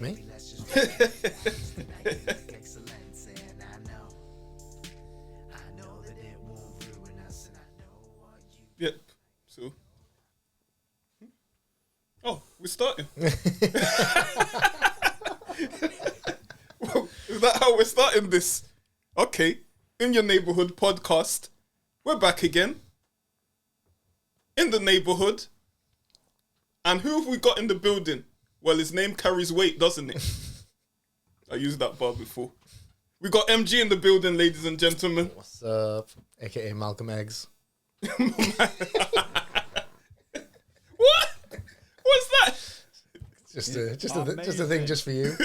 Me? Yep. So. Oh, we're starting. Well, is that how we're starting this? Okay. In your neighborhood podcast, we're back again. In the neighborhood. And who have we got in the building? Well, his name carries weight, doesn't it? I used that bar before. We got MG in the building, ladies and gentlemen. What's up? AKA Malcolm Eggs. What? What's that? Just a thing just for you.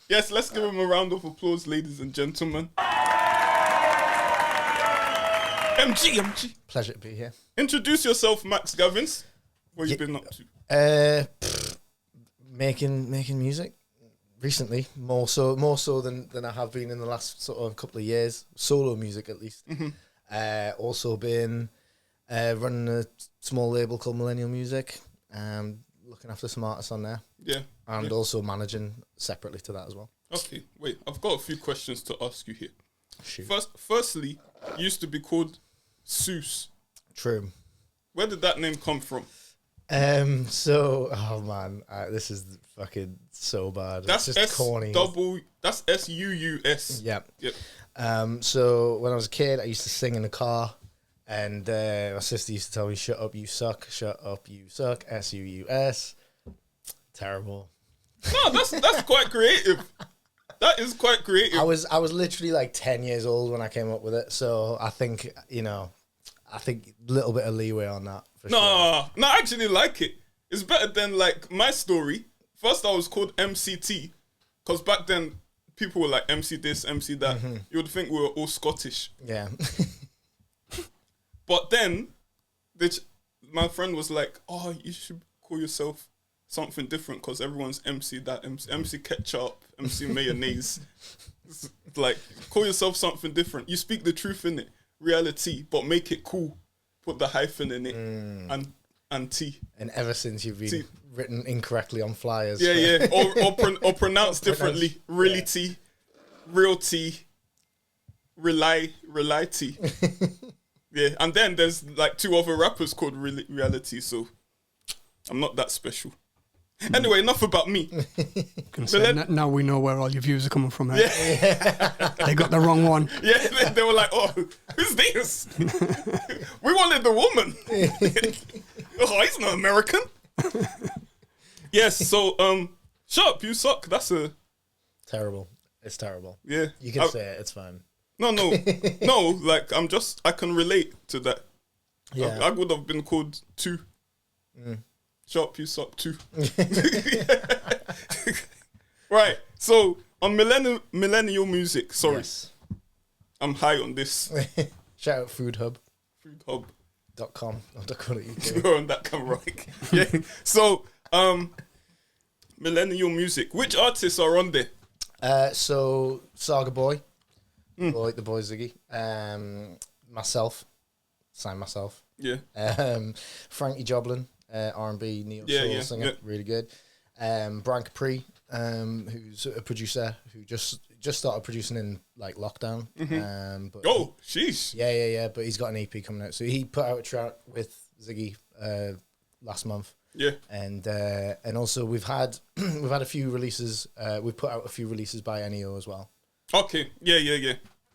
Yes, let's give him a round of applause, ladies and gentlemen. MG. Pleasure to be here. Introduce yourself, Max Gavins. What you been up to? Making music recently, more so than I have been in the last sort of couple of years. Solo music, at least. Mm-hmm. Also been running a small label called Millennial Music. Looking after some artists on there. Yeah. And also managing separately to that as well. Okay, wait. I've got a few questions to ask you here. Shoot. Firstly, you used to be called Seuss. True. Where did that name come from? Oh man, this is fucking so bad. That's it's just corny. That's SUUS. Yep. Yep. So when I was a kid, I used to sing in the car, and my sister used to tell me, "Shut up, you suck. Shut up, you suck." SUUS. Terrible. No, that's quite creative. That is quite creative. I was literally like 10 years old when I came up with it, so I think a little bit of leeway on that. For sure. No, I actually like it. It's better than like my story. First, I was called MCT because back then people were like MC this, MC that. Mm-hmm. You would think we were all Scottish. Yeah. But then, my friend was like, "Oh, you should call yourself something different because everyone's MC that, MC ketchup, MC mayonnaise. Like, call yourself something different. You speak the truth in it, Reali-T, but make it cool. Put the hyphen in it and T. And ever since you've been written incorrectly on flyers. Yeah. Or pronounced differently. Reali-T, Real T, Reali-T. Yeah, and then there's like 2 other rappers called Reali-T, so I'm not that special. Anyway, enough about me. Now we know where all your views are coming from. Eh? Yeah. They got the wrong one. Yeah, they were like, "Oh, who's this? We wanted the woman." Oh, he's not American. Yes, so shut up, you suck. That's a terrible. It's terrible. Yeah, you can say it. It's fine. No. Like I can relate to that. Yeah, I would have been called 2. Shut up, you suck too. Right, so on millennial music, sorry. Yes. I'm high on this. Shout out Food Hub. Foodhub.com. We're on that camera. Yeah. So, millennial music. Which artists are on there? So Saga Boy. The boy Ziggy. Myself. Signed myself. Yeah. Frankie Joblin. R&B, neo soul singer, really good. Brian Capri, who's a producer who just started producing in like lockdown. Mm-hmm. Sheesh. Yeah. But he's got an EP coming out, so he put out a track with Ziggy last month. Yeah, and also we've had a few releases. We've put out a few releases by NEO as well. Okay, yeah.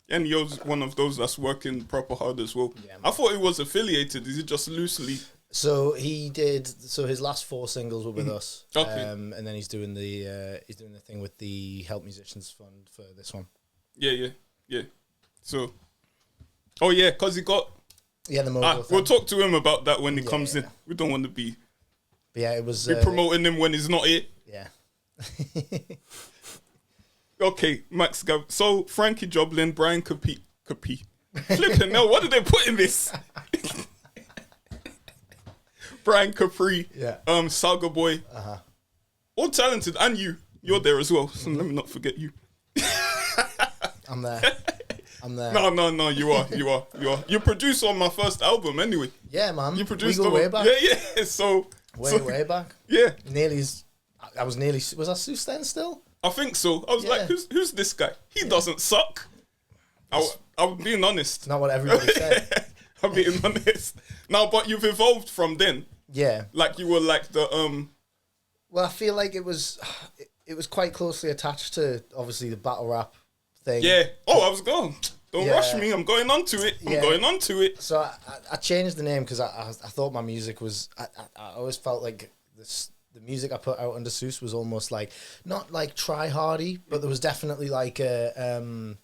NEO's one of those that's working proper hard as well. Yeah, I thought he was affiliated. Is it just loosely? So he did. So his last 4 singles were with us. Okay. And then he's doing the thing with the Help Musicians Fund for this one. Yeah. So, because he got. Yeah, the mobile. We'll talk to him about that when he comes in. We don't want to be. But yeah, it was promoting him when he's not here. Yeah. Okay, Max. So Frankie Joblin, Brian Capri. Flipping hell, what did they put in this? Brian Capri, Saga Boy, all talented, and you're there as well. So let me not forget you. I'm there. No, you are. You produced on my first album, anyway. Yeah, man. You produced we go way back. Yeah. So way back. Yeah, nearly as I was nearly. Was I Seuss then still? I think so. I was like, who's this guy? He doesn't suck. I'm being honest. Not what everybody said. I'm being honest. Now, but you've evolved from then. Yeah. Like you were like the Well, I feel like it was quite closely attached to obviously the battle rap thing. Yeah. Oh, I was going. Don't rush me. I'm going on to it. I'm going on to it. So I changed the name because I thought my music was. I always felt like the music I put out under Seuss was almost like not like try hardy, but there was definitely like a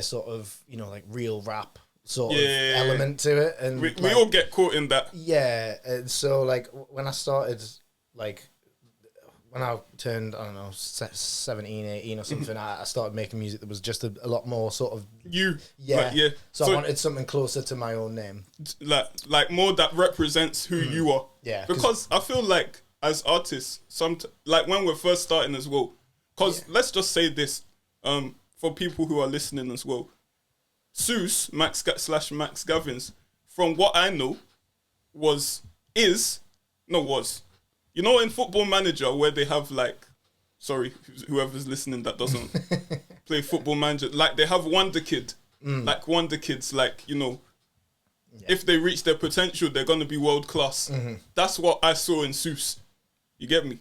sort of like real rap sort of element to it, and we all get caught in that. Yeah, and so like when I started like. When I turned, I don't know, 17, 18 or something, I started making music that was just a lot more sort of... You. Yeah. Like, yeah. So I wanted something closer to my own name. Like more that represents who you are. Yeah. Because I feel like as artists, like when we're first starting as well, because let's just say this, for people who are listening as well, Seuss, Max Gavins, from what I know, was... You know, in Football Manager, where they have like, sorry, whoever's listening that doesn't play Football Manager, like they have Wonder Kid, like Wonder Kids, like, if they reach their potential, they're going to be world class. That's what I saw in Seuss. You get me?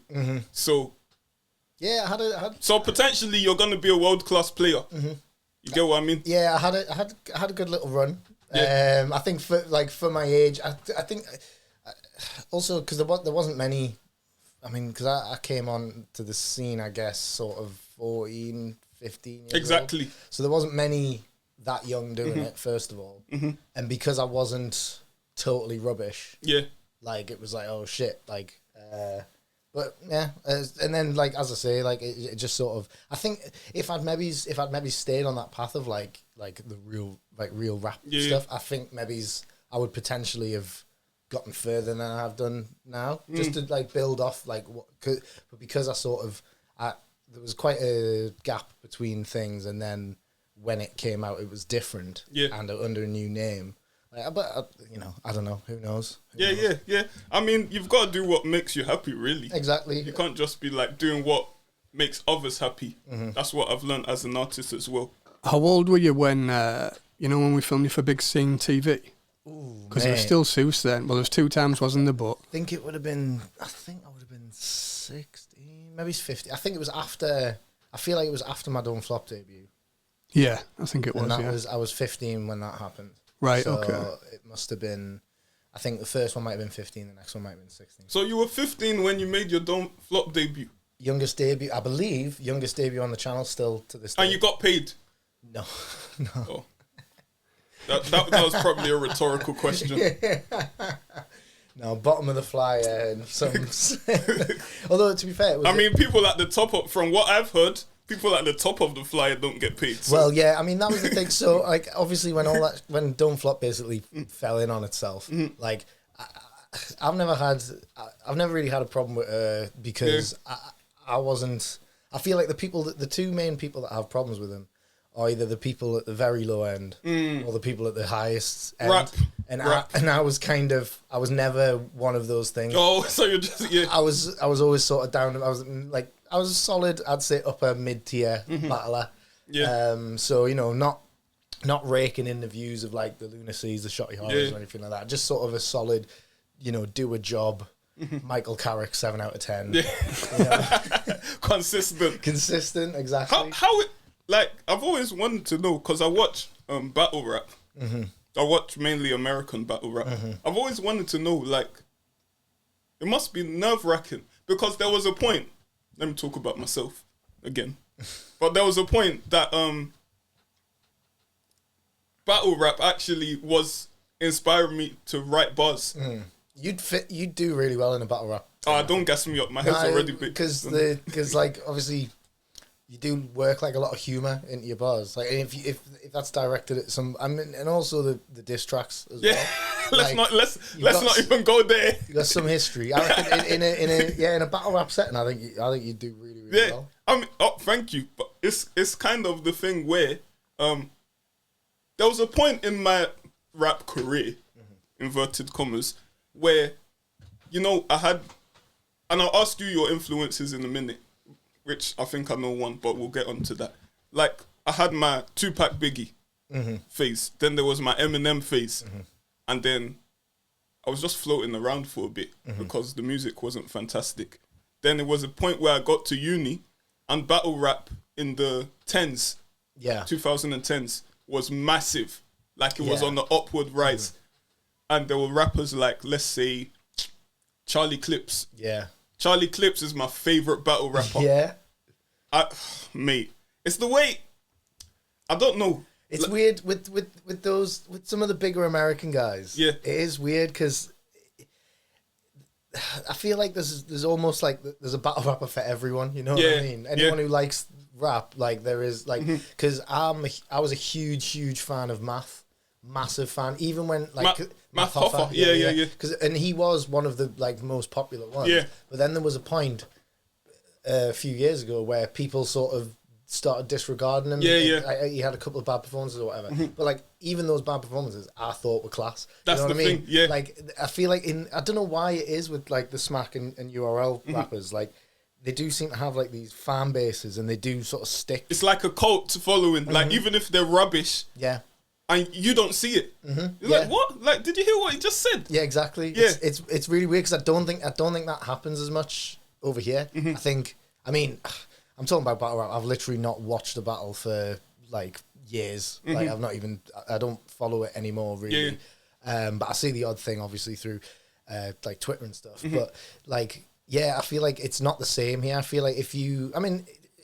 So, yeah, I had. So potentially you're going to be a world class player. You get what I mean? Yeah, I had a good little run. Yeah. I think for my age, I think also because there wasn't many. I mean, because I came on to the scene, I guess, sort of 14, 15 years Exactly. old. So there wasn't many that young doing it, first of all. And because I wasn't totally rubbish, like, it was like, oh, shit, like... but, yeah, and then, like, as I say, like, it just sort of... I think if I'd maybe stayed on that path of, like the real rap stuff, I think maybe I would potentially have... gotten further than I have done now, just to like build off like what. But because I sort of, there was quite a gap between things, and then when it came out, it was different, and under a new name. Like, but I don't know. Who knows? Who knows? Yeah. I mean, you've got to do what makes you happy, really. Exactly. You can't just be like doing what makes others happy. That's what I've learned as an artist as well. How old were you when when we filmed you for Big Scene TV? Because it was still Seuss then. Well, there was 2 times, wasn't there? But I think I would have been 16, maybe it's 15. I think it was after. I feel like it was after my Don't Flop debut. Yeah, I think it was. And I was 15 when that happened. Right. So okay. It must have been. I think the first one might have been 15. The next one might have been 16. So you were 15 when you made your Don't Flop debut. Youngest debut, I believe. Youngest debut on the channel still to this day. And you got paid. No. Oh. That was probably a rhetorical question. No, bottom of the flyer and some. Although to be fair, people at the top from what I've heard, people at the top of the flyer don't get paid. So. Well, yeah, I mean that was the thing. So, like, obviously, when Don't Flop basically fell in on itself, like, I've never really had a problem with her because I wasn't. I feel like the 2 main people that have problems with him are either the people at the very low end or the people at the highest end. Rap. And I was never one of those things. Oh, so you're just I was always sort of down. I was a solid, I'd say upper mid tier battler. Yeah. So not raking in the views of like the lunacies, the shotty horrors or anything like that. Just sort of a solid, do a job. Michael Carrick 7 out of 10. Yeah. Consistent, exactly. How it, like, I've always wanted to know, because I watch battle rap. I watch mainly American battle rap. I've always wanted to know, like, it must be nerve-wracking, because there was a point, let me talk about myself again, but there was a point that battle rap actually was inspiring me to write bars. You'd do really well in a battle rap. Don't gas me up, my head's already big. Because like, obviously, you do work like a lot of humour into your bars. Like, if that's directed at some, and also the diss tracks as well. let's not even go there. You got some history. I reckon in a battle rap setting, I think you do really well. I mean, thank you. But it's kind of the thing where there was a point in my rap career, inverted commas, where I had and I'll ask you your influences in a minute, which I think I know one, but we'll get onto that. Like, I had my Tupac Biggie phase. Then there was my Eminem phase. And then I was just floating around for a bit because the music wasn't fantastic. Then there was a point where I got to uni and battle rap in the 2010s was massive. Like, it was on the upward rise. And there were rappers like, let's say, Charlie Clips. Yeah. Charlie Clips is my favourite battle rapper. Yeah. Mate, it's the way, I don't know. It's weird with some of the bigger American guys. Yeah. It is weird because I feel like there's almost like there's a battle rapper for everyone. You know what I mean? Anyone who likes rap, like there is like, because I was a huge fan of Math. Massive fan, even when like Math Hoffa, yeah. And he was one of the like most popular ones. Yeah. But then there was a point a few years ago where people sort of started disregarding him. Yeah. He had a couple of bad performances or whatever. But like even those bad performances, I thought were class. That's you know the what I mean? thing. Yeah. Like I feel like I don't know why it is with like the Smack and URL rappers. Like they do seem to have like these fan bases, and they do sort of stick. It's like a cult following. Like even if they're rubbish. Yeah. And you don't see it. You're like, what? Like, did you hear what he just said? Yeah, exactly. Yeah. It's really weird because I don't think that happens as much over here. I mean, I'm talking about battle rap. I've literally not watched a battle for like years. Like I don't follow it anymore really. But I see the odd thing obviously through like Twitter and stuff. But like, yeah, I feel like it's not the same here. I feel like in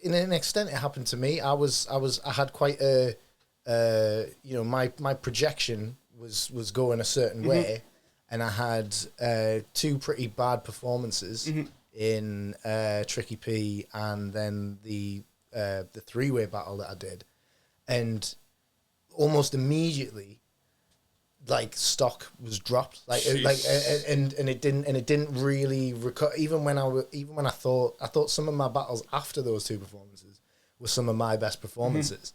an extent it happened to me. I had quite a my projection was going a certain way, and I had two pretty bad performances in Tricky P and then the three-way battle that I did, and almost immediately, like stock was dropped, and it didn't really even when I thought some of my battles after those two performances were some of my best performances.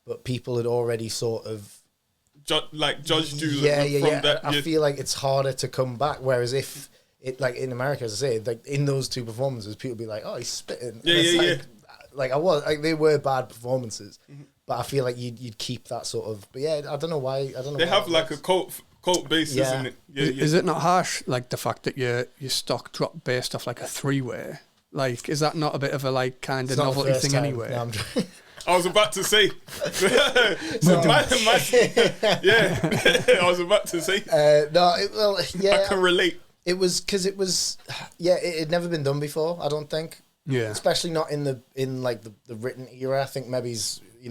But people had already sort of judged you. That. I feel like it's harder to come back. Whereas if it like in America, as I say, like in those two performances, people be like, "Oh, he's spitting." Like they were bad performances, but I feel like you'd keep that sort of. But yeah, I don't know why. They have like a cult basis, isn't it? Is it not harsh, like the fact that your stock dropped based off like a thray? Like, is that not a bit of a like kind of novelty thing anyway? No, I was about to say. I was about to say. I can relate. It was because it had never been done before. I don't think. Yeah. Especially not in the written era. I think maybe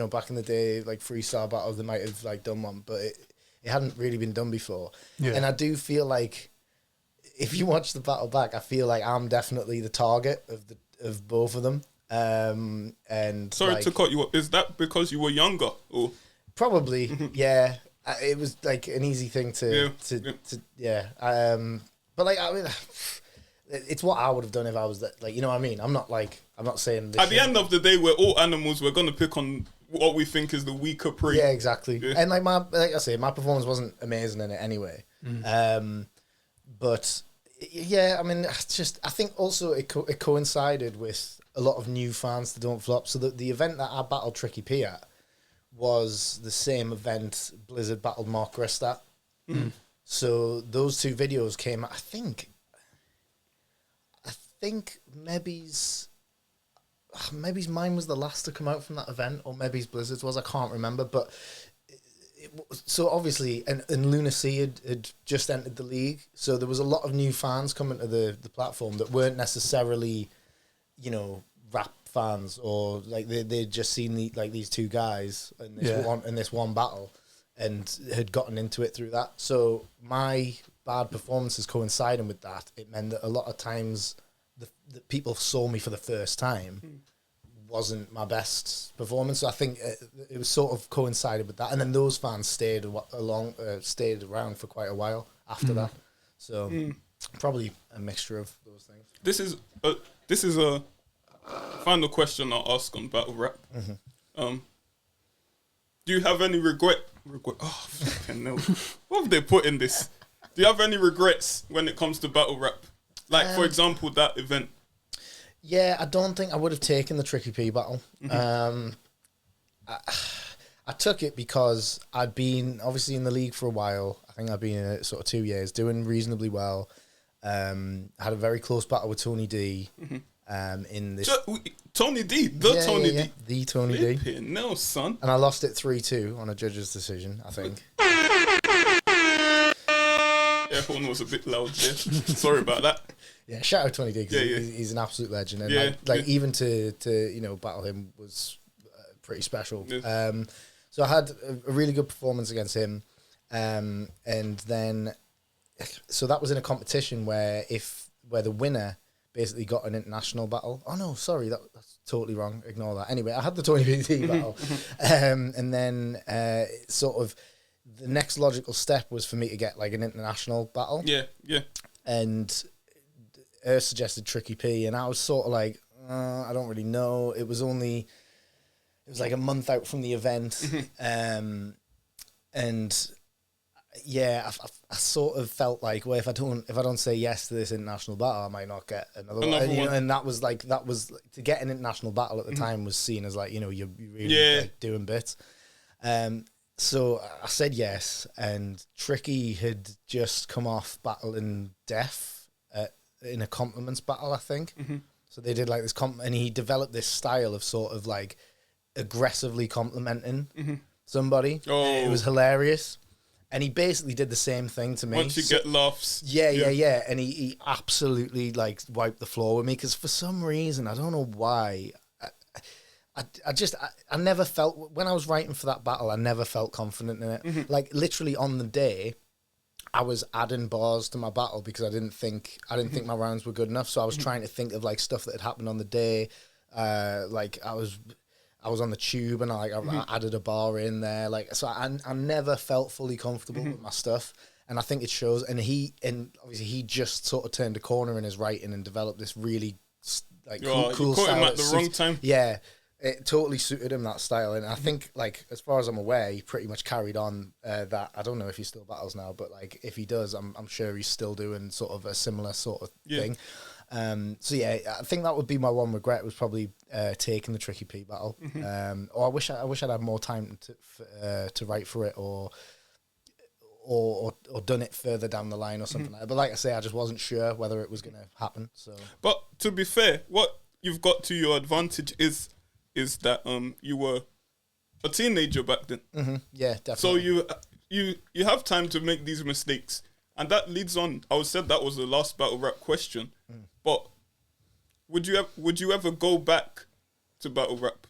back in the day, like freestyle battles, they might have like done one, but it hadn't really been done before. Yeah. And I do feel like if you watch the battle back, I feel like I'm definitely the target of both of them. And sorry to cut you up. Is that because you were younger? Or probably, yeah. It was like an easy thing to. But like, I mean, it's what I would have done if I was that. Like, you know what I mean? I'm not saying. At the end of the day, we're all animals. We're gonna pick on what we think is the weaker prey. Yeah, exactly. Yeah. And like I say, my performance wasn't amazing in it anyway. But yeah, I mean, I think also it coincided with a lot of new fans to Don't Flop. So the event that I battled Tricky P at was the same event Blizzard battled Mark Grist at. So those two videos came out, I think maybe's mine was the last to come out from that event, or maybe's Blizzard's was, I can't remember. But so obviously, and Lunacy had just entered the league, so there was a lot of new fans coming to the platform that weren't necessarily, rap fans, or like they'd just seen these two guys in this one battle and had gotten into it through that. So my bad performances coinciding with that, it meant that a lot of times the people saw me for the first time wasn't my best performance. So I think it was sort of coincided with that, and then those fans stayed around for quite a while after that. So probably a mixture of those things. This is a final question I'll ask on battle rap. Do you have any regret? Oh, fucking no. What have they put in this? Do you have any regrets when it comes to battle rap? Like, for example, that event. Yeah, I don't think I would have taken the Tricky P battle. I took it because I'd been obviously in the league for a while. I think I'd been in it sort of 2 years, doing reasonably well. I had a very close battle with Tony D. In this Tony D, Tony D. The Tony D. No, son. And I lost it 3-2 on a judge's decision, I think. Everyone was a bit loud there. Sorry about that. Yeah, shout out Tony D, because he's an absolute legend. And even to battle him was pretty special. Yeah. So I had a really good performance against him. And then, so that was in a competition where the winner basically got an international battle. Oh no, sorry, that's totally wrong. Ignore that. Anyway, I had the Tony D battle. And then sort of the next logical step was for me to get like an international battle. Yeah. And suggested Tricky P, and I was sort of like, I don't really know. It was like a month out from the event, and yeah, I sort of felt like, well, if I don't say yes to this international battle, I might not get another one. And that was to get an international battle at the time was seen as like, you're really like doing bits. So I said yes, and Tricky had just come off battling Def in a compliments battle, I think. So they did like this and he developed this style of sort of like aggressively complimenting somebody. It was hilarious. And he basically did the same thing to me. Once you get laughs. Yeah. And he absolutely like wiped the floor with me, because for some reason, I don't know why, I never felt, when I was writing for that battle, I never felt confident in it. Like literally on the day, I was adding bars to my battle because I didn't think my rounds were good enough. So I was trying to think of like stuff that had happened on the day. Like I was on the tube and I added a bar in there. Like, so I never felt fully comfortable with my stuff. And I think it shows. And obviously he just sort of turned a corner in his writing and developed this really like cool you caught style. Him at the wrong time. Yeah. It totally suited him, that style. And I think, like, as far as I'm aware, he pretty much carried on that. I don't know if he still battles now, but like if he does, I'm sure he's still doing sort of a similar sort of thing. So yeah, I think that would be my one regret, was probably taking the Tricky P battle. Or I wish I'd had more time to write for it, or done it further down the line or something like that. But like I say, I just wasn't sure whether it was going to happen. So, but to be fair, what you've got to your advantage is that you were a teenager back then. Yeah, definitely. So you have time to make these mistakes, and that leads on. I would said that was the last battle rap question, but would you ever go back to battle rap?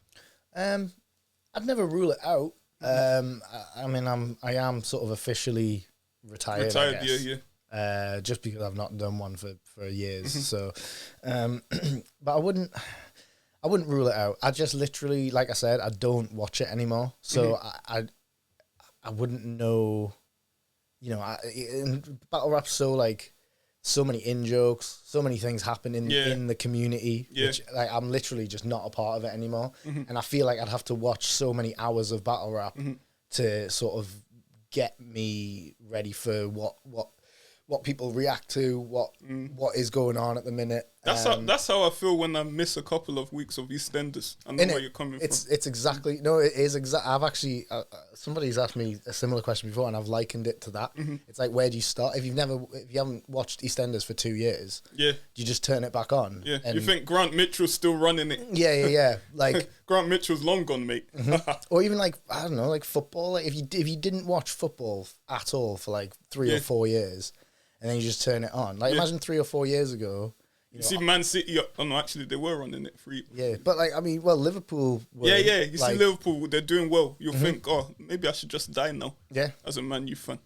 I'd never rule it out. I mean, I am sort of officially retired. I guess. Just because I've not done one for years. So, but I wouldn't rule it out. I just literally, like I said, I don't watch it anymore. So I wouldn't know, in battle rap, so many in-jokes, so many things happen in the community, which like I'm literally just not a part of it anymore. And I feel like I'd have to watch so many hours of battle rap to sort of get me ready for what people react to, what is going on at the minute. That's how I feel when I miss a couple of weeks of EastEnders. I know where you're coming from. It's exactly, no, it is exact. I've actually, somebody's asked me a similar question before, and I've likened it to that. It's like, where do you start? If you haven't watched EastEnders for 2 years, you just turn it back on. Yeah, and you think Grant Mitchell's still running it? Yeah. Like Grant Mitchell's long gone, mate. Or even like, I don't know, like football. Like if you didn't watch football at all for like 3 or 4 years, and then you just turn it on. Like imagine 3 or 4 years ago. You see Man City, no, actually they were running it free. Yeah, but like, I mean, well, Liverpool were, you see Liverpool, they're doing well. You'll think, maybe I should just die now. Yeah. As a Man U fan.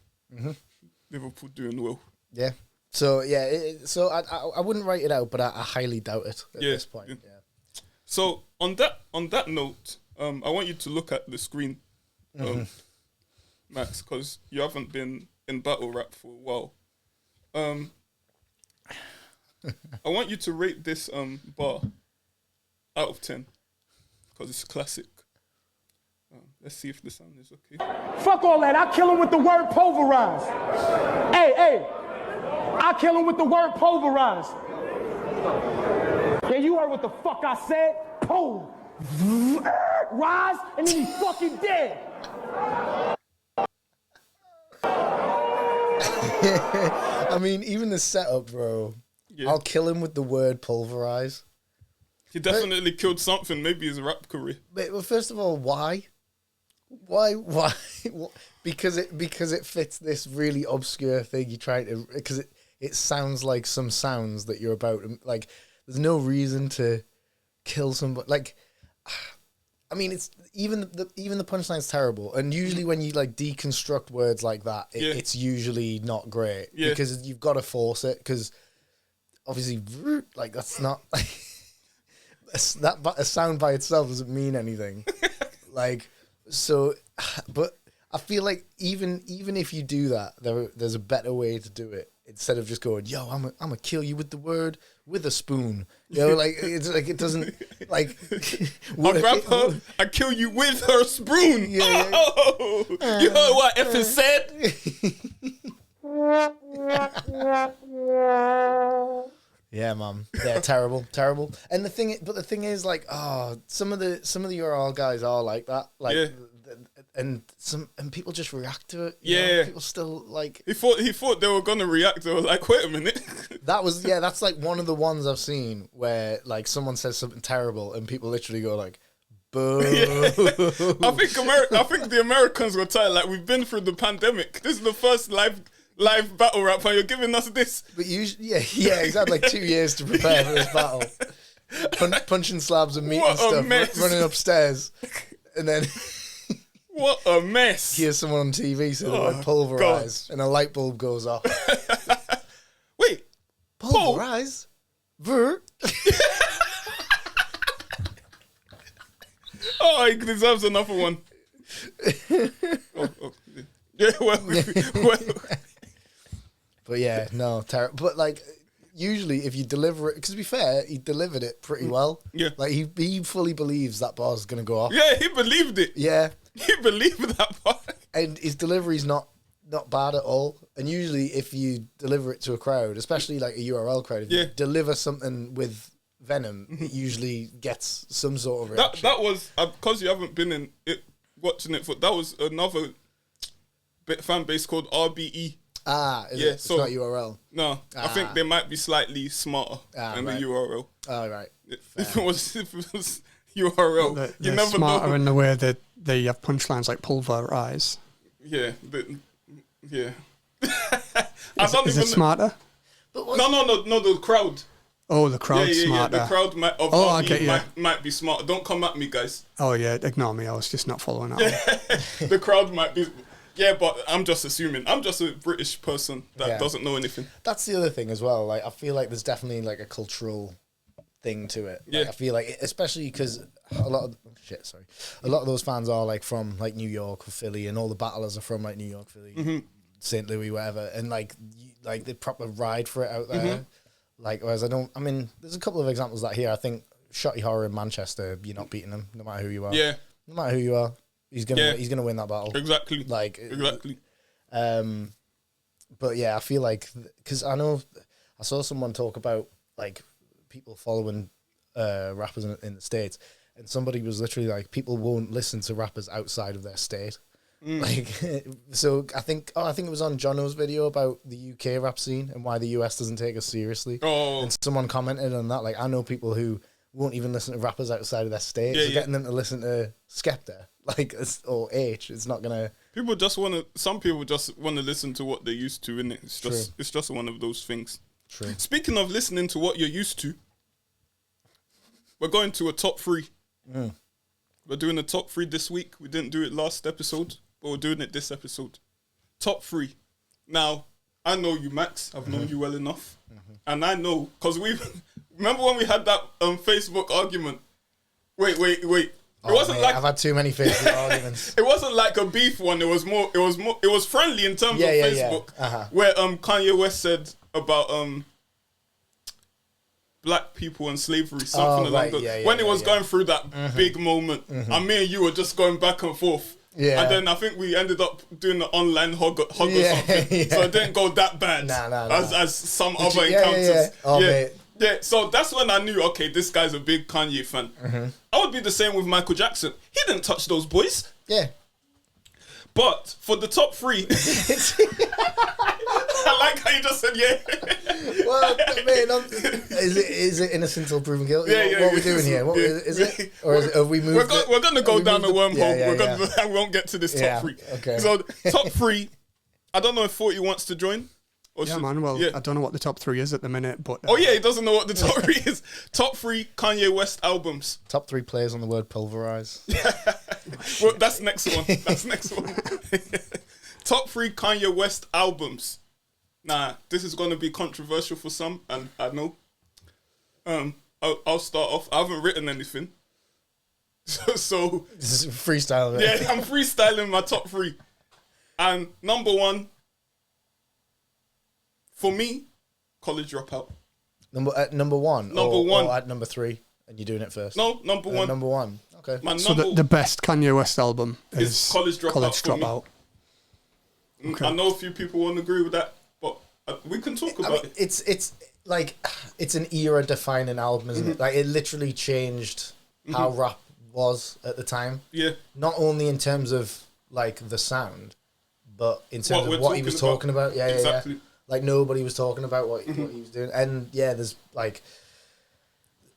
Liverpool doing well. Yeah. So, so I wouldn't write it out, but I highly doubt it at this point. Yeah. So, on that note, I want you to look at the screen, Max, because you haven't been in battle rap for a while. I want you to rate this bar out of 10 because it's a classic. Let's see if the sound is okay. Fuck all that. I kill him with the word pulverize. Hey, I kill him with the word pulverized. Yeah, you heard what the fuck I said? Rise, and then he's fucking dead. I mean, even the setup, bro. Yeah. I'll kill him with the word pulverize. He definitely killed something, maybe his rap career. But, well, first of all, why? Why? Because it fits this really obscure thing you're trying to... Because it sounds like some sounds that you're about... Like, there's no reason to kill somebody. Like, I mean, it's... Even the punchline's terrible. And usually when you, like, deconstruct words like that, it's usually not great. Yeah. Because you've got to force it. Because, obviously, like, that's not... a sound by itself doesn't mean anything. Like, so, but I feel like even if you do that, there's a better way to do it instead of just going, yo, I'm gonna kill you with the word with a spoon. You know, like it's like it doesn't like. I'll grab her. I kill you with her spoon. Yeah. Oh, you heard what F said? Yeah, man. Yeah, terrible. And the thing is, like, some of the URL guys are like that, like, and people just react to it. You know? People still like. He thought they were gonna react. They were like, wait a minute. That's like one of the ones I've seen where like someone says something terrible and people literally go like, boo. Yeah. I think the Americans were tired. Like, we've been through the pandemic. This is the first live battle rap, and you're giving us this. But usually, yeah, exactly. Like 2 years to prepare for this battle. Punching slabs and meat and stuff, running upstairs, and then what a mess. Hear someone on TV say the word pulverize, and a light bulb goes off. Wait, pulverize? Oh, he deserves another one. Yeah, well. But yeah, no, terrible. But like, usually if you deliver it, because to be fair, he delivered it pretty well. Yeah. Like, he fully believes that bar's going to go off. Yeah, he believed it. Yeah. He believed that bar. And his delivery's not bad at all. And usually if you deliver it to a crowd, especially like a URL crowd, if you deliver something with venom, it usually gets some sort of reaction. That was, because you haven't been in it watching it, that was another fan base called RBE. It's not URL. No, I think they might be slightly smarter than the URL. Oh, right. If it was URL, they're never smarter know. In the way that they have punchlines like pulverize. Yeah, yeah. Is it smarter? No, the crowd. Oh, the crowd's smarter. Yeah, the crowd might be smart. Don't come at me, guys. Oh, yeah, ignore me. I was just not following up. The crowd might be... Yeah, but I'm just assuming. I'm just a British person that doesn't know anything. That's the other thing as well. Like, I feel like there's definitely like a cultural thing to it. Like, I feel like, especially because a lot of those fans are like from like New York or Philly, and all the battlers are from like New York, Philly, St. Louis, whatever, and like they proper ride for it out there. Like, whereas there's a couple of examples of that here. I think Shotty Horror in Manchester, you're not beating them, no matter who you are. Yeah, no matter who you are. He's gonna win that battle. Exactly. But yeah, I feel like, because I saw someone talk about like people following rappers in the States, and somebody was literally like, people won't listen to rappers outside of their state. Like, so I think it was on Jono's video about the UK rap scene and why the US doesn't take us seriously. Oh. And someone commented on that, like, I know people who won't even listen to rappers outside of their state. So getting them to listen to Skepta, like, or H, it's not gonna. Some people just want to listen to what they're used to, innit? It's just one of those things. True. Speaking of listening to what you're used to, we're going to a top 3. We're doing a top 3 this week. We didn't do it last episode, but we're doing it this episode. Top 3. Now, I know you, Max. I've known you well enough. And I know, because remember when we had that Facebook argument? Wait. It wasn't like, I've had too many Facebook arguments. It wasn't like a beef one. It was friendly in terms of Facebook. Where Kanye West said about black people and slavery, something along that. When it was going through that big moment, and me and you were just going back and forth. Yeah. And then I think we ended up doing the online hug or something. Yeah. So it didn't go that bad Nah. as some other Yeah. encounters. Oh, mate. Yeah, so that's when I knew, okay, this guy's a big Kanye fan. I would be the same with Michael Jackson. He didn't touch those boys. Yeah. But for the top three, I like how you just said yeah. Well, man, is it innocent till proven guilty? Yeah, what are we doing here? What is it? Or is it, have we moved We're going to go down the wormhole. Yeah. We won't get to this top Yeah, three. okay. So top three, I don't know if 40 wants to join. Or Yeah, should- man. Well, yeah. I don't know what the top three is at the minute, but Oh yeah, he doesn't know what the top three is. Top three Kanye West albums. Top 3 players on the word pulverize. Well, that's next one. That's next one. Top 3 Kanye West albums. Nah, this is going to be controversial for some, and I know. I'll start off. I haven't written anything. So This is freestyle. Right? yeah, I'm freestyling my top 3. And number 1, for me, College Dropout. Number 1. Number or, one. Or at number 3, and you're doing it first. No, number 1. Number 1. Okay. My so number the best Kanye West album is is College Dropout for me. Dropout. I know a few people won't agree with that, but we can talk I about mean, it. it's like it's an era defining album, isn't it? Like it literally changed how rap was at the time. Yeah. Not only in terms of like the sound, but in terms we're of what he was talking talking about. Yeah, Exactly. yeah. Like nobody was talking about what he was doing, and yeah, there's like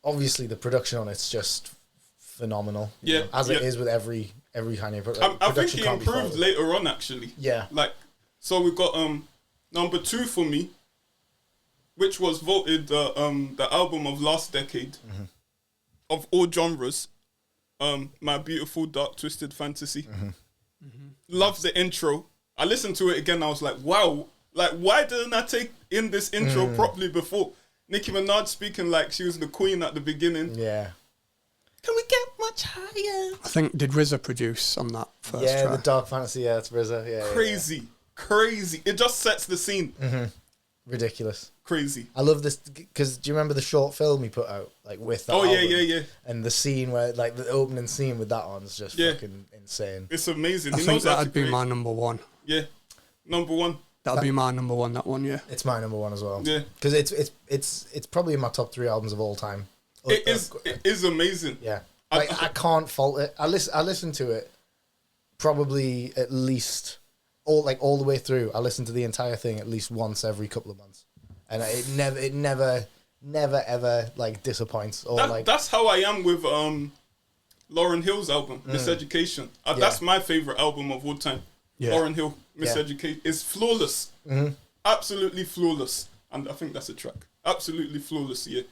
obviously the production on it's just phenomenal. you Yeah, know, as yeah. it is with every Kanye production. I think he improved later on, actually. Yeah. Like, so we got number 2 for me, which was voted the album of last decade of all genres. My Beautiful Dark Twisted Fantasy. Love the intro. I listened to it again. I was like, wow. Like, why didn't I take in this intro properly before? Nicki Minaj speaking like she was the queen at the beginning. Yeah. Can we get much higher? I think did RZA produce on that first Yeah, track? the Dark Fantasy. Yeah, it's RZA. Yeah, Crazy. Crazy. It just sets the scene. ridiculous. Crazy. I love this because do you remember the short film he put out like with that? Oh, yeah, album? yeah. And the scene where like the opening scene with that on is just Yeah. fucking insane. It's amazing. I He think knows how to that'd be create. my number one. Yeah. Number 1. That'd be my number one. That one, yeah. It's my number 1 as well. Yeah. because it's probably in my top 3 albums of all time. It is amazing. Yeah, like I can't fault it. I listen to it probably at least all the way through. I listen to the entire thing at least once every couple of months, and it never ever like disappoints or like That's how I am with Lauryn Hill's album, Miseducation. That's my favorite album of all time. Yeah. Lauryn Hill, Miseducation. It's flawless. Absolutely flawless. And I think that's a track. Absolutely flawless, yeah.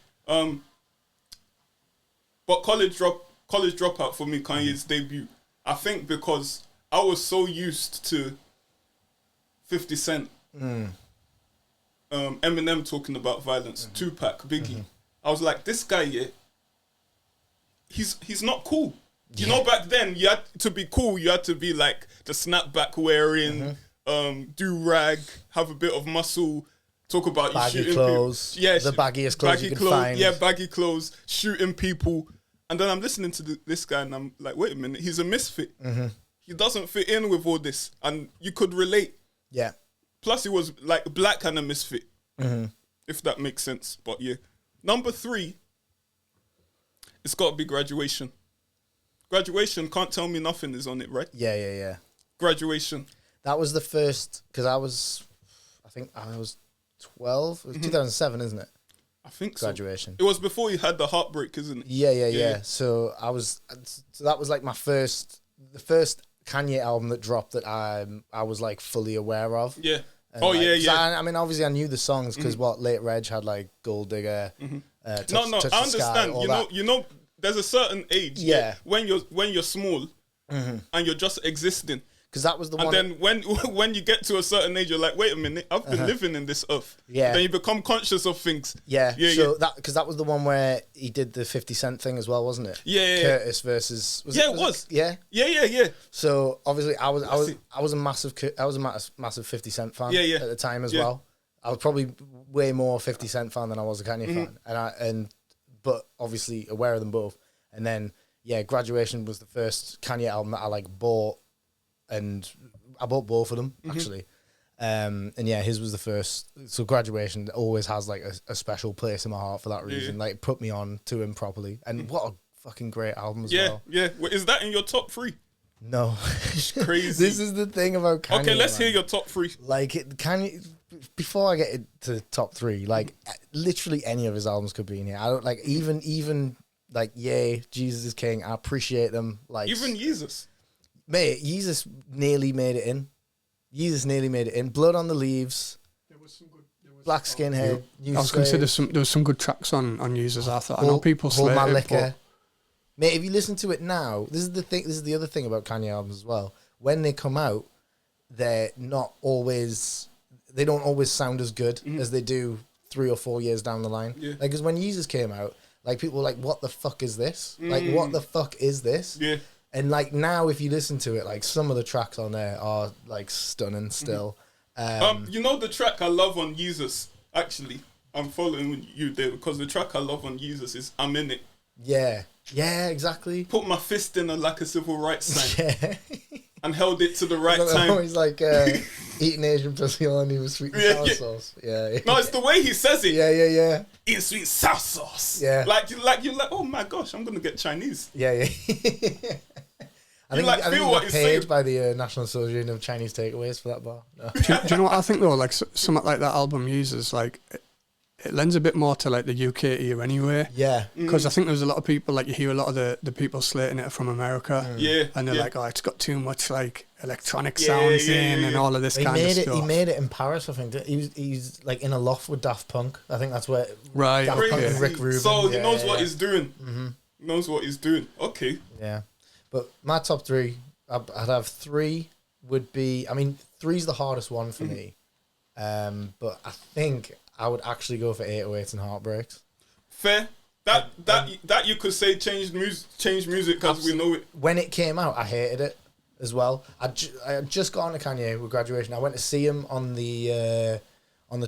But College Dropout for me, Kanye's debut. I think because I was so used to 50 Cent, Eminem talking about violence, Tupac, Biggie. I was like, this guy, yeah, he's not cool. You know, back then, you had to be cool. You had to be like the snapback wearing, do rag, have a bit of muscle, talk about baggy you shooting clothes. people. Yeah, the baggiest clothes you can find. Yeah, baggy clothes, shooting people. And then I'm listening to this guy and I'm like, wait a minute, he's a misfit. He doesn't fit in with all this. And you could relate. Yeah. Plus, he was like black and a misfit, if that makes sense. But yeah. Number 3, it's got to be Graduation. Graduation, Can't Tell Me Nothing is on it, right? Yeah. Graduation. That was the first because I think I was 12. It was 2007, isn't it? I think so. Graduation. It was before you had the heartbreak, isn't it? Yeah. So that was like the first Kanye album that dropped that I was like fully aware of. Yeah. And Oh, like, yeah, 'cause yeah. I mean, obviously, I knew the songs because Late Reg had like Gold Digger. Touch, No, Touch the I Sky, understand. all that. You know, there's a certain age. Yeah. When you're small and you're just existing. Because that was the one. And then when you get to a certain age, you're like, wait a minute, I've been living in this earth. Yeah. Then you become conscious of things. Yeah. Yeah. That was the one where he did the 50 Cent thing as well, wasn't it? Yeah. Curtis versus. It was. Yeah. Yeah. So obviously, I was a massive 50 Cent fan. Yeah. At the time as Yeah. well. I was probably way more 50 Cent fan than I was a Kanye fan, but obviously aware of them both. And then Graduation was the first Kanye album that I like bought and I bought both of them actually. And yeah, his was the first. So Graduation always has like a special place in my heart for that reason. Like it put me on to him properly, and what a fucking great album as well. Yeah. Wait, is that in your top 3? No, It's crazy. this is the thing about Kanye. Okay, let's man. hear your top 3. Like Kanye. Before I get into top 3, like literally any of his albums could be in here. I don't like even like Yay, Jesus is King. I appreciate them. Like Even Jesus. mate, Jesus nearly made it in. Blood on the Leaves. There was some good. Black Skinhead. I was going to say there was some good tracks on Users. I thought I know people Hold slate My it, Liquor. but Mate, if you listen to it now, this is the thing. This is the other thing about Kanye albums as well. When they come out, they're not always. They don't always sound as good as they do 3 or 4 years down the line. Yeah. Like, because when Jesus came out, like people were like, "What the fuck is this? Like, what the fuck is this?" Yeah. And like now, if you listen to it, like some of the tracks on there are like stunning still. You know the track I love on Jesus. Actually, I'm following you there because the track I love on Jesus is "I'm in It." Yeah, exactly. Put my fist in her like a civil rights sign Yeah. and held it to the right time. He's like eating Asian pussy only with sweet and sour sauce. Yeah. No, it's the way he says it. Yeah. Eating sweet and sour sauce. Yeah. Like you're like, oh my gosh, I'm gonna get Chinese. Yeah. I You think, like I think feel he what got he's paid saying. by the National Association of Chinese Takeaways for that bar. No. do you know what I think though? Like something like that album Users, like it lends a bit more to like the UK ear anyway. Yeah. Because I think there's a lot of people, like you hear a lot of the people slating it from America. Yeah. And they're yeah. like, oh, it's got too much like electronic sounds in and all of this He kind of made it. stuff. He made it in Paris. I think he's like in a loft with Daft Punk. I think that's where Right, Daft okay. Punk and Rick Crazy. Rubin. So he Yeah, knows yeah, what yeah. he's doing. He knows what he's doing. Okay. Yeah, but my top 3, I'd have 3 would be. I mean, 3's the hardest one for me. But I think I would actually go for 808s and Heartbreaks. Fair. That you could say changed music because we know it. When it came out, I hated it as well. I had just got on to Kanye with Graduation. I went to see him on the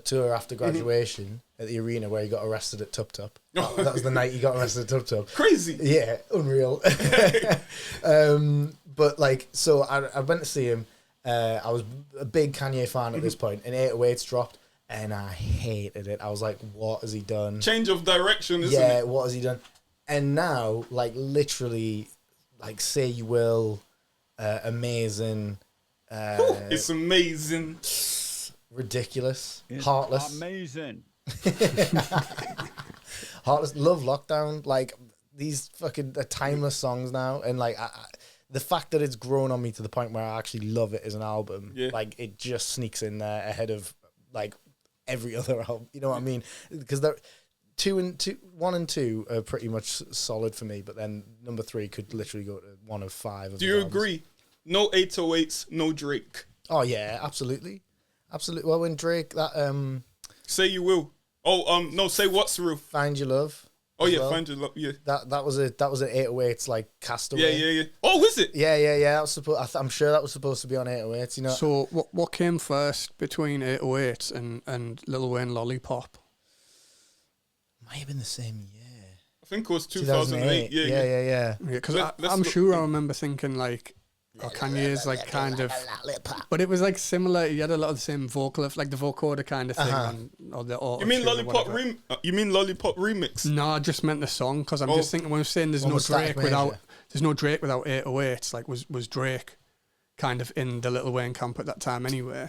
tour after Graduation at the arena where he got arrested at Tup Tup. That was the night he got arrested at Tup Tup. Crazy. Yeah, unreal. But like, so I went to see him. I was a big Kanye fan at this point, and 808s dropped, and I hated it. I was like, what has he done? Change of direction, isn't Yeah, it? what has he done? And now, like, literally, like, Say You Will, Amazing, It's amazing. ridiculous, Heartless. Amazing. Heartless, Love Lockdown, like these fucking timeless songs now, and like the fact that it's grown on me to the point where I actually love it as an album, like it just sneaks in there ahead of like every other album. You know what I mean? Because they're 1 and 2 are pretty much solid for me, but then number 3 could literally go to 1 of 5. Do you agree? No 808s, no Drake. Oh yeah, absolutely. Well, when Drake Say You Will. Oh, no, say What's Real. Find Your Love. Oh as yeah, well. Find Your Love. Yeah. That was an 808s like Castaway. Yeah. Oh, is it? Yeah. That was I'm sure that was supposed to be on 808s. You know. So what came first between 808s and Lil Wayne Lollipop? Might have been the same year. I think it was 2008. Yeah. Yeah. Yeah, because Let's I'm look- sure I remember thinking like, oh, Kanye's like kind of, but it was like similar. He had a lot of the same vocal, like the vocoder kind of thing, or the auto. You mean Lollipop You mean Lollipop remix? No, I just meant the song because I'm just thinking when we're saying there's no Almost Static Drake without Major. there's no Drake without 808s. Like was Drake kind of in the Lil Wayne camp at that time anyway?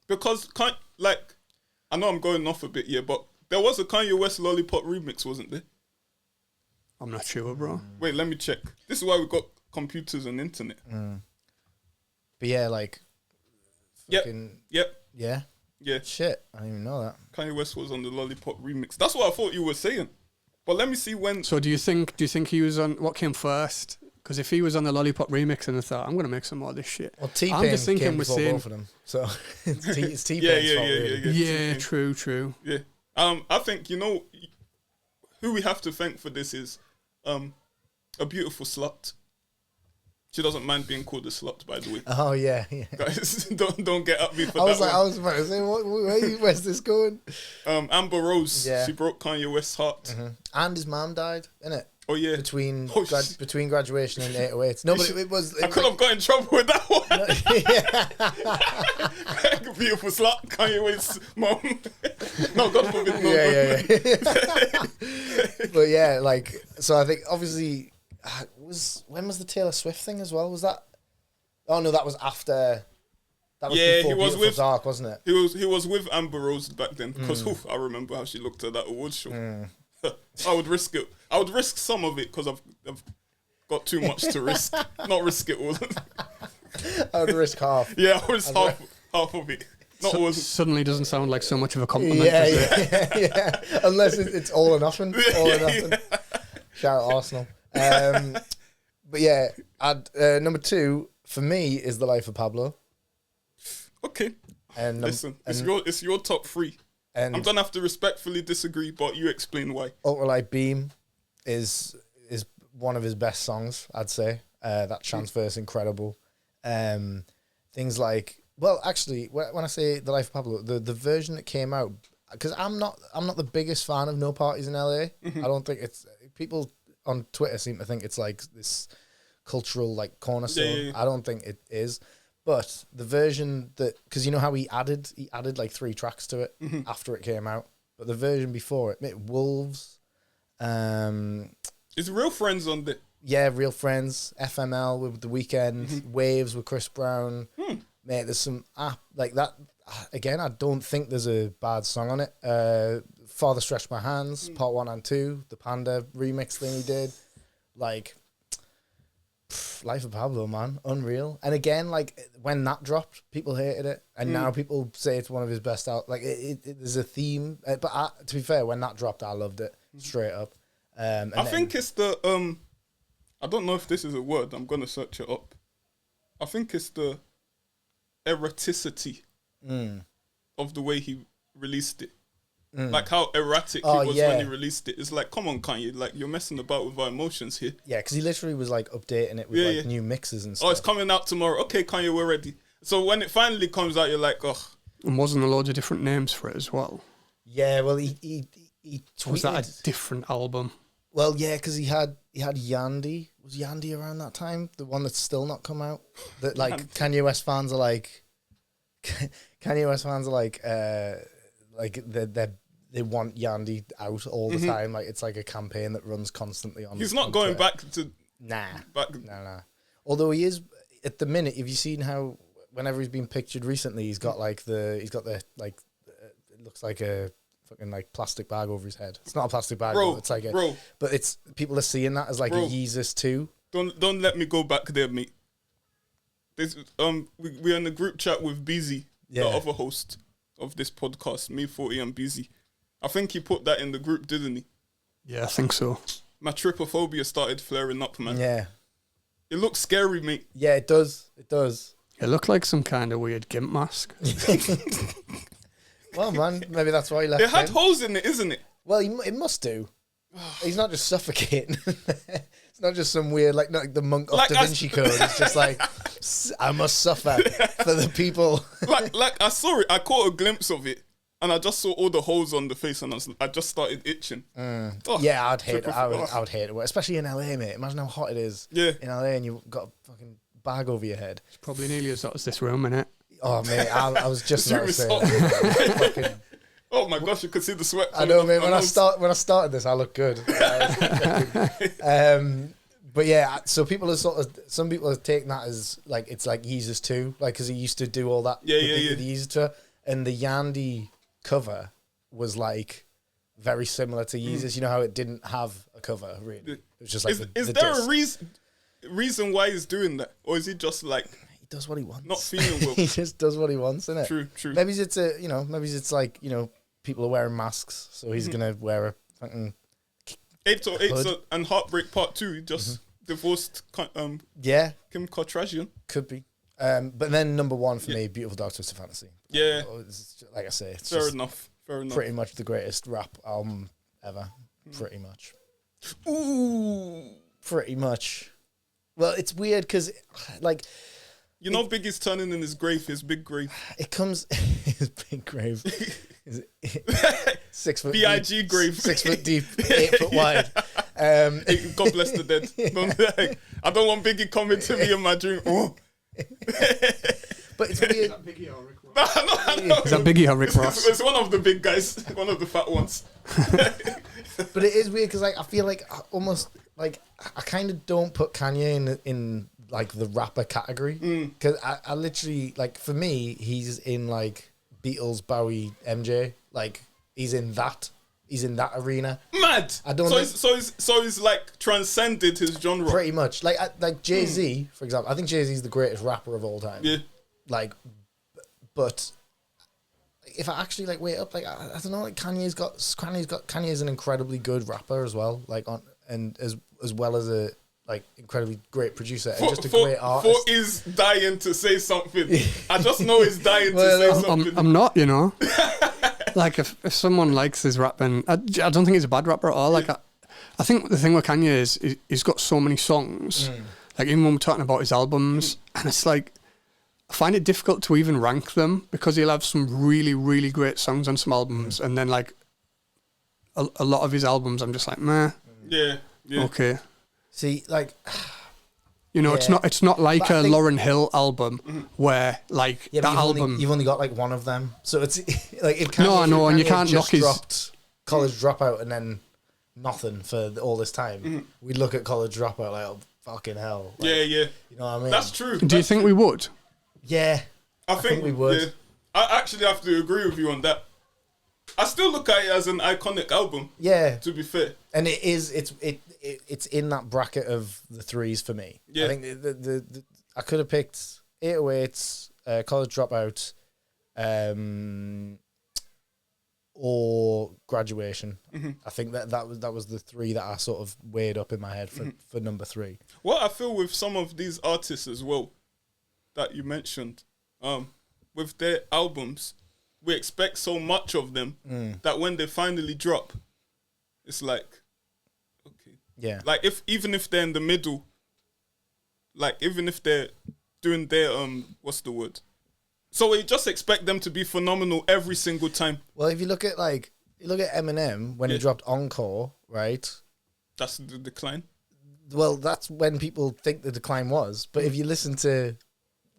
Because I know I'm going off a bit here, but there was a Kanye West Lollipop remix, wasn't there? I'm not sure, bro. Wait, let me check. This is why we got computers and internet. But yeah, like. Yep. fucking- Yep. Yeah. Yeah. Shit, I didn't even know that. Kanye West was on the Lollipop remix. That's what I thought you were saying. But let me see when. So do you think he was on what came first? Because if he was on the Lollipop remix and I thought I'm gonna make some more of this shit. Well, T-Pain I'm just thinking came we're before saying both of them, so it's T-Pain's Yeah. fault, really. yeah, true. Yeah. I think who we have to thank for this is a beautiful slut. She doesn't mind being called a slut, by the way. Oh yeah. Guys, don't get at me for I that. was about to say, where's this going? Amber Rose. Yeah. She broke Kanye West's heart. And his mom died, innit? Oh yeah. between Oh, shit. between graduation and 808s. No, but it was. I could have got in trouble with that one. Beautiful slut, Kanye West's mom. No, God forbid. No, Yeah. But yeah, like, so I think obviously when was the Taylor Swift thing as well? Was that? Oh no, that was after. That was Yeah, before he was Beautiful with Dark, wasn't it? He was with Amber Rose back then because I remember how she looked at that awards show. I would risk it. I would risk some of it because I've got too much to risk. Not risk it all. I would risk half. Yeah, I would risk half of it. Not all. Suddenly doesn't sound like so much of a compliment. Yeah. Unless it's all or nothing. All or nothing. Shout out Arsenal. But yeah, number 2 for me is The Life of Pablo. Okay. And listen, it's your top 3. And I'm gonna have to respectfully disagree, but you explain why. Ultralight Beam is one of his best songs, I'd say. That chance verse incredible. Things like, well, actually, when I say The Life of Pablo, the version that came out, because I'm not the biggest fan of No Parties in LA. I don't think it's, people on Twitter seem to think it's like this cultural like cornerstone. Yeah. I don't think it is. But the version that, because you know how he added like 3 tracks to it after it came out. But the version before it, Wolves, Is Real Friends on the? yeah, Real Friends, FML with The Weeknd, Waves with Chris Brown. Mate, there's some like that. Again, I don't think there's a bad song on it. Farther Stretch My Hands, Part 1 and 2, the Panda remix thing he did. Like, Life of Pablo, man, unreal. And again, like when that dropped, people hated it, and now people say it's one of his best out. Like there's a theme, but to be fair, when that dropped, I loved it straight up. I think it's the I don't know if this is a word. I'm gonna search it up. I think it's the erraticity of the way he released it. Like how erratic he was when he released it. It's like, come on, Kanye, like you're messing about with our emotions here. Yeah, because he literally was like updating it with new mixes and stuff. Oh, it's coming out tomorrow. Okay, Kanye, we're ready. So when it finally comes out, you're like, oh. And wasn't a load of different names for it as well? Yeah, well, he tweeted. Was that a different album? Well, yeah, because he had Yandy. Was Yandy around that time? The one that's still not come out. That like Kanye West fans are like, Kanye West fans are like they want Yandy out all the time. Like it's like a campaign that runs constantly on. He's not on going Twitter. back to. Nah. Although he is at the minute. Have you seen how whenever he's been pictured recently, he's got the like it looks like a fucking like plastic bag over his head. It's not a plastic bag, though. It's like but it's people are seeing that as like a Yeezus too. Don't let me go back there, mate. This we're in a group chat with Busy, the other host of this podcast, me 40 and Busy. I think he put that in the group, didn't he? Yeah, I think so. My trypophobia started flaring up, man. Yeah. It looks scary, mate. Yeah, it does. It does. It looked like some kind of weird gimp mask. Well, man, maybe that's why he left. It had holes in it, isn't it? Well, it must do. He's not just suffocating. It's not just some weird, like the monk off Da Vinci Code. It's just like, I must suffer for the people. like I saw it. I caught a glimpse of it. And I just saw all the holes on the face, and I just started itching. Oh, yeah, I'd hate it. I would hate it, especially in LA, mate. Imagine how hot it is. Yeah. In LA, and you've got a fucking bag over your head. It's probably nearly as hot as this room, innit? Oh, mate, I was just about to say that. Oh my gosh, you could see the sweat. I know, mate. When I started this, I look good. But yeah, so some people have taken that as like it's like Yeezus too, like because he used to do all that. Yeah. The Yeezus tour, and the Yandy cover was like very similar to Yeezus. You know how it didn't have a cover, really. It was just like is there a reason why he's doing that, or is he just like he does what he wants? Not feeling well. He just does what he wants, innit? True. Maybe it's like people are wearing masks, so he's gonna wear a fucking 808 and Heartbreak Part 2. He just divorced Kim Kardashian. Could be. But then number 1 for me, Beautiful Dark Twisted Fantasy. Yeah. Like I say, it's fair enough. Pretty much the greatest rap album ever. Pretty much. Ooh. Pretty much. Well, it's weird because, like... Biggie's turning in his grave, his big grave. It comes... his big grave. 6 foot B.I.G. deep, grave. 6 foot deep, 8 foot wide. God bless the dead. I don't want Biggie coming to me in my dream. Oh. But it's weird. No. Is that Biggie or Rick Ross? It's one of the big guys, one of the fat ones. But it is weird because like I feel like I kind of don't put Kanye in like the rapper category because I literally like for me he's in like Beatles, Bowie, MJ, like he's in that arena. Mad. I don't. So he's like transcended his genre. Pretty much like Jay-Z, for example. I think Jay-Z is the greatest rapper of all time. Yeah. Like, but if I actually like wait up, like I don't know, like Kanye's an incredibly good rapper as well. Like as well as a like incredibly great producer and just a great artist. For is dying to say something. I just know he's dying to say something. I'm not, you know. Like if someone likes his rapping, I don't think he's a bad rapper at all. Like I think the thing with Kanye is he's got so many songs. Like even when we're talking about his albums, and it's like I find it difficult to even rank them because he'll have some really, really great songs on some albums, and then like a lot of his albums, I'm just like, meh. Yeah. Okay. See, like, you know, yeah. it's not like a Lauryn Hill album where like that album. You've only got like one of them, so it's like if Kanye, and you can't just knock his dropped College Dropout and then nothing for all this time. We'd look at College Dropout like, oh, fucking hell. Like, Yeah. You know what I mean? That's true. Do you think we would? Yeah, I think we would. Yeah. I actually have to agree with you on that. I still look at it as an iconic album. Yeah, To be fair. and it is. It's in that bracket of the threes for me. Yeah. I think the I could have picked 808s, College Dropout, or Graduation. I think that was the three that I sort of weighed up in my head for number 3. What I feel with some of these artists as well that you mentioned, with their albums, we expect so much of them that when they finally drop, it's like, okay. Yeah. Like even if they're in the middle, like even if they're doing their what's the word? So we just expect them to be phenomenal every single time. Well, if you look at Eminem when he dropped Encore, right? That's the decline. Well, that's when people think the decline was. But if you listen to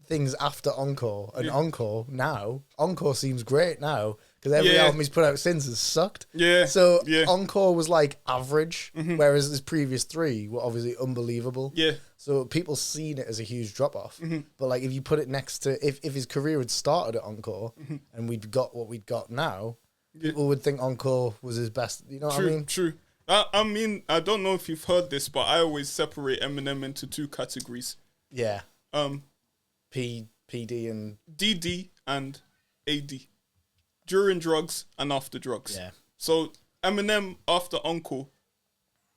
things after Encore and Encore seems great now because every album he's put out since has sucked. Yeah. So Encore was like average, whereas his previous 3 were obviously unbelievable. Yeah. So people seen it as a huge drop off. But like if you put it next to if his career had started at Encore and we'd got what we'd got now, people would think Encore was his best. You know what I mean? True. I mean, I don't know if you've heard this, but I always separate Eminem into 2 categories. Yeah. PD and DD and AD. During drugs and after drugs. Yeah. So Eminem after Encore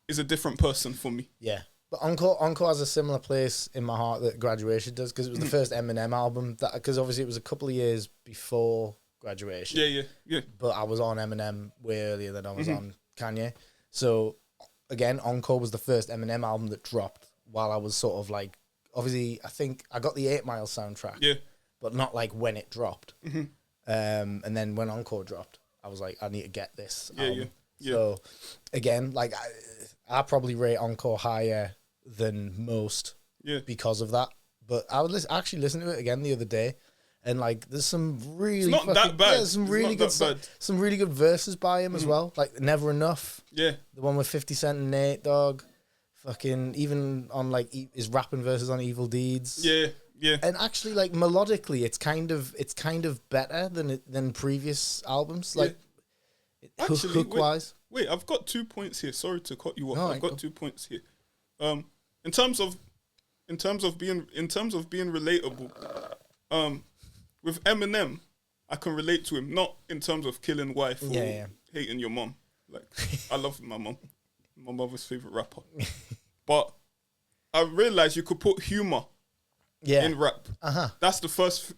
is a different person for me. Yeah. But Encore has a similar place in my heart that Graduation does because it was the first Eminem album because obviously it was a couple of years before Graduation. Yeah. But I was on Eminem way earlier than I was on Kanye. So again, Encore was the first Eminem album that dropped while I was sort of like, obviously I think I got the 8 Mile soundtrack. Yeah. But not like when it dropped. And then when Encore dropped, I was like, I need to get this album. Yeah. So again, like I probably rate Encore higher than most because of that. But I would actually listen to it again the other day, and like there's some really it's not that bad. Yeah, some really good verses by him as well. Like Never Enough. Yeah. The one with 50 Cent and Nate Dogg. Fucking even on like his rapping verses on Evil Deeds. Yeah. And actually, like melodically, it's kind of better than previous albums. Like Actually, hook wise. Wait, I've got 2 points here. Sorry to cut you off. No, I've got 2 points here. In terms of being relatable, with Eminem, I can relate to him not in terms of killing wife or hating your mom. Like I love my mom, my mother's favorite rapper, but I realized you could put humor in rap. That's the first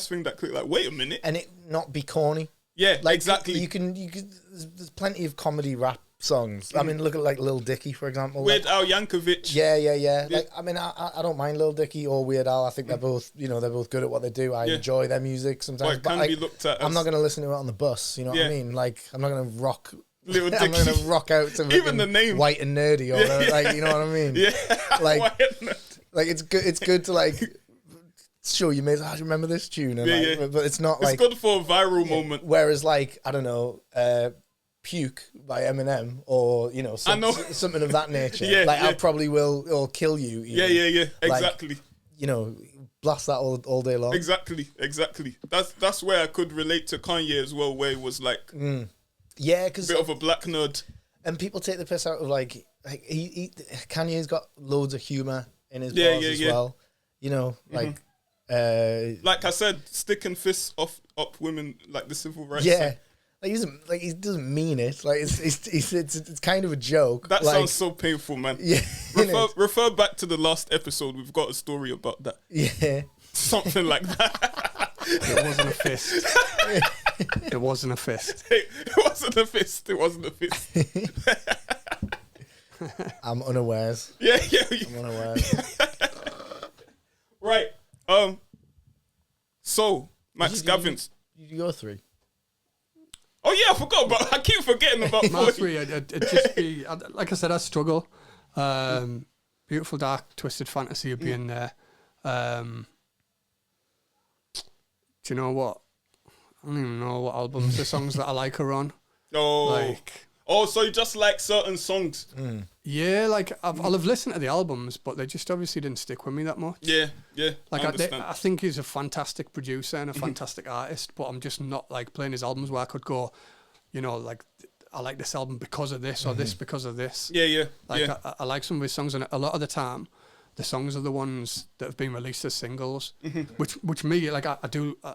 thing that clicked. Like, wait a minute, and it not be corny. Yeah, Like exactly. You can. There's plenty of comedy rap songs. I mean, look at like Lil Dicky, for example. Weird Like, Al Yankovic. yeah. Like, I mean, I don't mind Lil Dicky or Weird Al. I think they're both, they're both good at what they do. I enjoy their music sometimes. But it can be looked at as... I'm not going to listen to it on the bus. You know what I mean? Like, I'm not going to rock. Lil Dicky. I'm going to rock out to even the name White and Nerdy or whatever. Like, you know what I mean? Yeah. Like, it's good. It's good to like show your mates. I remember this tune. And but it's not like it's good for a viral moment. Whereas, like, I don't know, Puke by Eminem or something of that nature. I probably will kill you. Even. Yeah. Exactly. Like, blast that all day long. Exactly. That's where I could relate to Kanye as well, where it was like, because bit of a black nerd, and people take the piss out of like Kanye's got loads of humor in his bars as well. Like I said, sticking fists up women, like the civil rights. Yeah. Like he doesn't mean it. Like it's kind of a joke. That like, sounds so painful, man. Yeah. Refer back to the last episode. We've got a story about that. Yeah. Something like that. It wasn't a fist. It wasn't a fist. It wasn't a fist. I'm unawares. Yeah. I'm unawares. Right. So Max Gavins. You go 3. Oh yeah, I forgot about. I keep forgetting about. My 3, it'd just be like I said. I struggle. Beautiful, dark, twisted fantasy of being there. Do you know what? I don't even know what albums the songs that I like are on. So you just like certain songs? Yeah, like I'll have listened to the albums, but they just obviously didn't stick with me that much. Yeah. Like I think he's a fantastic producer and a fantastic artist, but I'm just not like playing his albums where I could go, like I like this album because of this or this because of this. Yeah. Like I like some of his songs, and a lot of the time, the songs are the ones that have been released as singles, which me, like I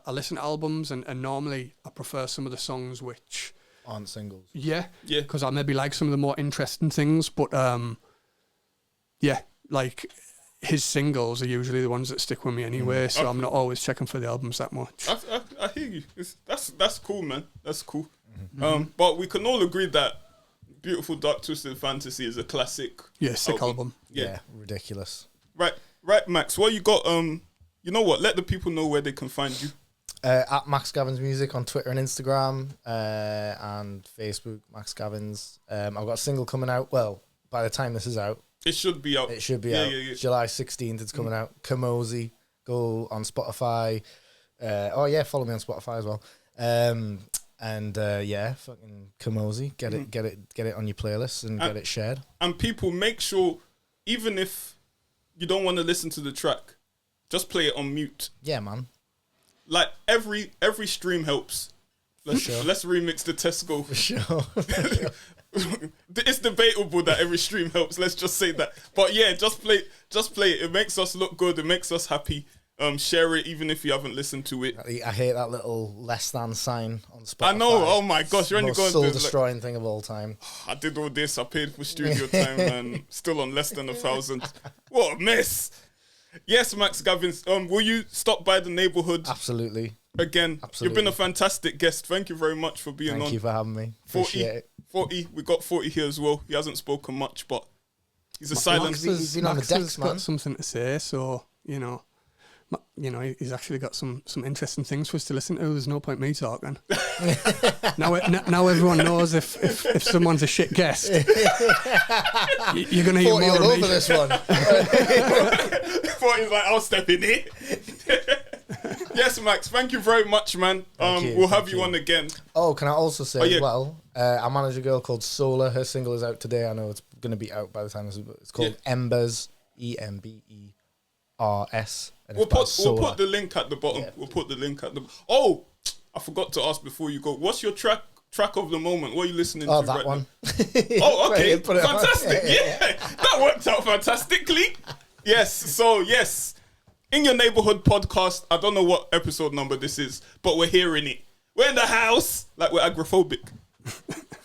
listen to albums and normally I prefer some of the songs which aren't singles. Yeah. Because I maybe like some of the more interesting things, but like his singles are usually the ones that stick with me anyway. So I'm not always checking for the albums that much. I hear you. That's cool, man. That's cool. But we can all agree that Beautiful Dark Twisted Fantasy is a classic. Yeah, sick album. Yeah, ridiculous. Right, Max. What you got? You know what? Let the people know where they can find you. At Max Gavins Music on Twitter and Instagram and Facebook, Max Gavins. I've got a single coming out. Well, by the time this is out, it should be out. It should be out. Yeah. July 16th, it's coming out. Kamosi. Go on Spotify. Follow me on Spotify as well. Fucking Kamosi. Get it on your playlist and get it shared. And people, make sure, even if you don't want to listen to the track, just play it on mute. Yeah, man. Like every stream helps. Let's remix the Tesco. For sure. It's debatable that every stream helps. Let's just say that. But yeah, just play it. It makes us look good. It makes us happy. Share it even if you haven't listened to it. I hate that little less than sign on Spotify. I know. Oh my gosh, you're only going soul destroying thing of all time. I did all this. I paid for studio time and still on less than 1,000. What a mess. Yes, Max Gavins. Will you stop by the Neighbourhood? Absolutely. Again, you've been a fantastic guest. Thank you very much for being on. Thank you for having me. Appreciate it. 40. We got 40 here as well. He hasn't spoken much, but he's a silent. He's been on the decks, man. Got something to say, so he's actually got some interesting things for us to listen to. There's no point me talking. now everyone knows if someone's a shit guest, you're going to hear more all of over me. this one. 40's like, I'll step in here. Yes, Max, thank you very much, man. We'll have you on again. Oh, can I also say as well, I manage a girl called Sola. Her single is out today. I know it's going to be out by the time it's called Embers, EMBERS. We'll put the link at the bottom. Yeah. We'll put the link at the... Oh, I forgot to ask before you go. What's your track of the moment? What are you listening to right now? Oh, that one. Oh, okay. Fantastic. Yeah. That worked out fantastically. Yes. So, yes. In Your Neighbourhood podcast. I don't know what episode number this is, but we're hearing it. We're in the house. Like, we're agoraphobic.